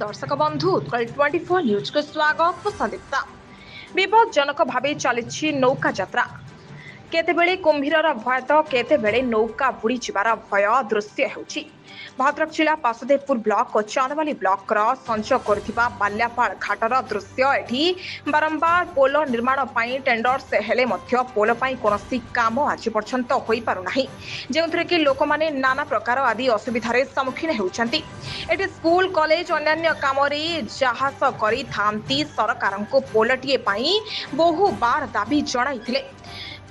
दर्शक बंधु उत्कल 24 न्यूज को स्वागत और संदीप्ता। विपदजनक भावे चली नौका यात्रा केतेबेले कुंभीरर भय तो केतेबेले नौका बुड़ी जिबार भय दृश्य होछि। भद्रक जिला बासुदेवपुर ब्लॉक और चांदवाली ब्लॉक संचय करथिबा बाल्यापाड़ घाटर दृश्य एठी बारंबार पोल निर्माण पाई टेंडर से हेले मध्य पोल पाई कोनोसी काम आज पर्यंत होई पारु नाही, जेउथरे कि लोक माने नाना प्रकार आदि असुविधारे सम्मुखीन हेउछंती। एठी स्कूल कॉलेज अन्य काम रे जहास करी थांती सरकारंको पोलटिए पाई बहु बार दाबी जणाइथिले,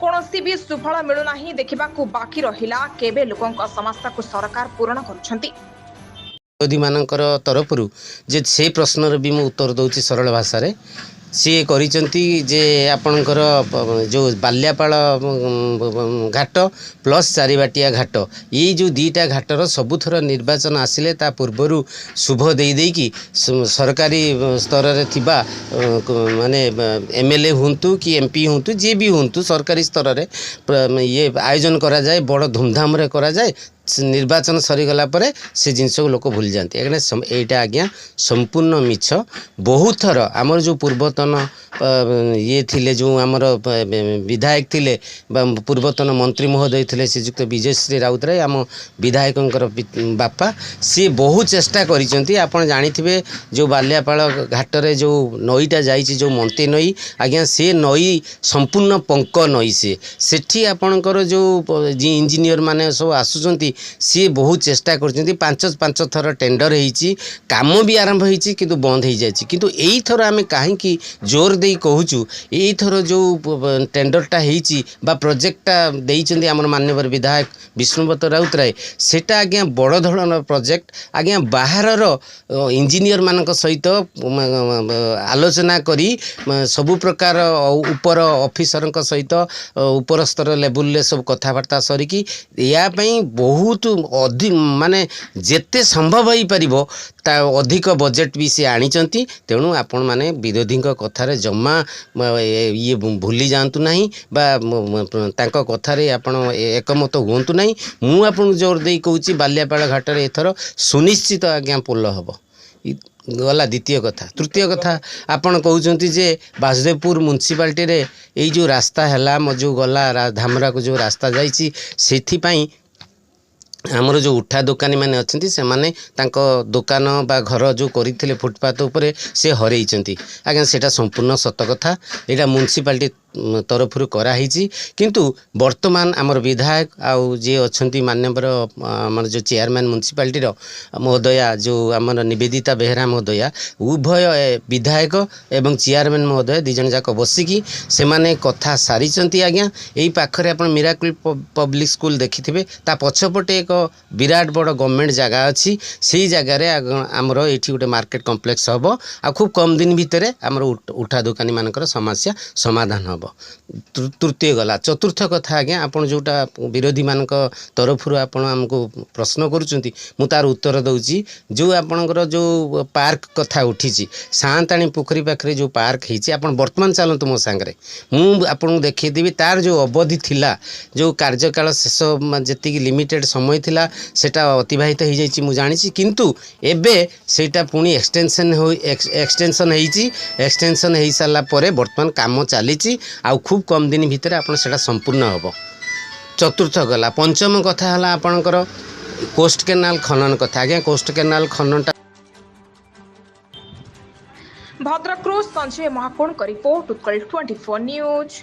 कौनसी भी सुफल मिलूना देखा बाकी रहिला केबे लोकों समस्या को सरकार पूरण करुछंती। विरोधी मानकर तरफ जे से प्रश्नर भी मु उत्तर दौची सरल भाषा रे सी करिसंती जे आपणकर जो बाल्यापाड़ घाट प्लस चारिबाटिया घाट ये जो दीटा घाटर सबुथर निर्वाचन आसिले ता पूर्वर शुभ देकी सरकारी स्तर रे थिबा माने एमएलए हुंतु कि एमपी हुंतु जे भी हुंतु सरकारी स्तर रे ये आयोजन करा जाए, बड़ धूमधाम रे करा जाए। निर्वाचन सरीगला परे से जिनस को लोक भूल जाते। एटा आज्ञा संपूर्ण मिछ। बहुत थर आमर जो पूर्वतन ये थिले जो आमर विधायक थिले पूर्वतन मंत्री महोदय थिले श्रीजुक्त विजयश्री राउतराय आम विधायकंकर बापा सी बहुत चेष्टा करिसेंती। आपण जानिथिबे जो बाल्यापाड़ घाटरे जो नईटा जाइछि जो मंती नई आज्ञा से नई संपूर्ण पंक नई सेठी आपणकर जो इंजीनियर माने सब आसुचंती सी बहुत चेष्टा करछंती। पांच थर टेंडर होईची, काम भी आरंभ होईची किंतु बंद हो जाइछि। किंतु एई थर आमे काहे की जोर देई कहूचु एई थर जो टेंडरटा होईची बा प्रोजेक्टटा देइछंती हमर माननीय विधायक विष्णुपत राउतराय सेटा आज्ञा बड़ धरणर प्रोजेक्ट आज्ञा बाहरर इंजीनियर मानक सहित आलोचना करी सबु प्रकार ऊपर ऑफिसरक सहित ऊपर स्तर लेवल ले सब कथाबार्ता सरिकी या पई बहुत अधिक माने जेते संभव हो पारिबो ता अधिक बजेट भी से आनिचंती। तेणु आपण माने विरोधी कथार जमा ये भूली जातु नहीं बा तांको कथारे आपण एकमत हुंतु नहीं। मु आपण जोर देई कहूची बाल्यापाड़ घाटर एथर सुनिश्चित आज्ञा पोल हबो। गला द्वितीय कथा। तृतीय कथा आपण कहउचंती जे बासुदेवपुर म्युनिसिपालिटी रे एई जो रास्ता हैला म जो गला धामरा को जो रास्ता जाइछि सेथि पई आमर जो उठा दुकानी मैंने अच्छी से माने तांको दुकान बा घर जो करते फुटपाथ उपरे से हरइचंती। आज्ञा सेटा संपूर्ण सत कथा। यहाँ म्युनिसिपालिटी तरफ कराही किंतु वर्तमान आमर विधायक आउ जे अच्छी मान्यवर आमर जो चेयरमैन म्युनिसिपालिटी महोदया जो आमर निवेदिता बेहरा महोदया उभय विधायक एवं चेयरमैन महोदय दिजन जाक बसिकी से माने कथा सारी। आज्ञा यही पाखरे आप मिराकल पब्लिक स्कूल देखिथिबे ता पछपटे एक विराट बड़ गवर्नमेंट जगह अच्छी से जगार आमर ये गोटे मार्केट कम्प्लेक्स हम आ खूब कम दिन भितर आमर उठा दुकानी मानकर समस्या समाधान हम। तृतीय गला। चतुर्थ कथा आज्ञा आपन जोटा विरोधी मानक तरफ आपन हमको प्रश्न करुचंती मु तार उत्तर दउची। जो आपनकर जो पार्क कथा उठीची सांताणी पोखरी पाखरे जो पार्क होती आपन वर्तमान चलतु मो सांगरे मु आपन देखै देबी तार जो अवधि थिला जो कार्यकाल शेष जेतिकी लिमिटेड समय थिला सेटा अतिबाहित हो जाइछि मु जानिछि। किंतु एबे सेटा पुनी एक्सटेंशन होईछि। एक्सटेंशन हो सारा परे वर्तमान काम चलीछि आ खूब कम दिन भितर आपन सेटा संपूर्ण हबो। चतुर्थ गला। पंचम कथा हला आपनकर कोस्ट केनाल खनन कथा। आज्ञा कोस्ट केनाल खननटा भद्रक संजय महाकोण का रिपोर्ट उत्कल 24 न्यूज।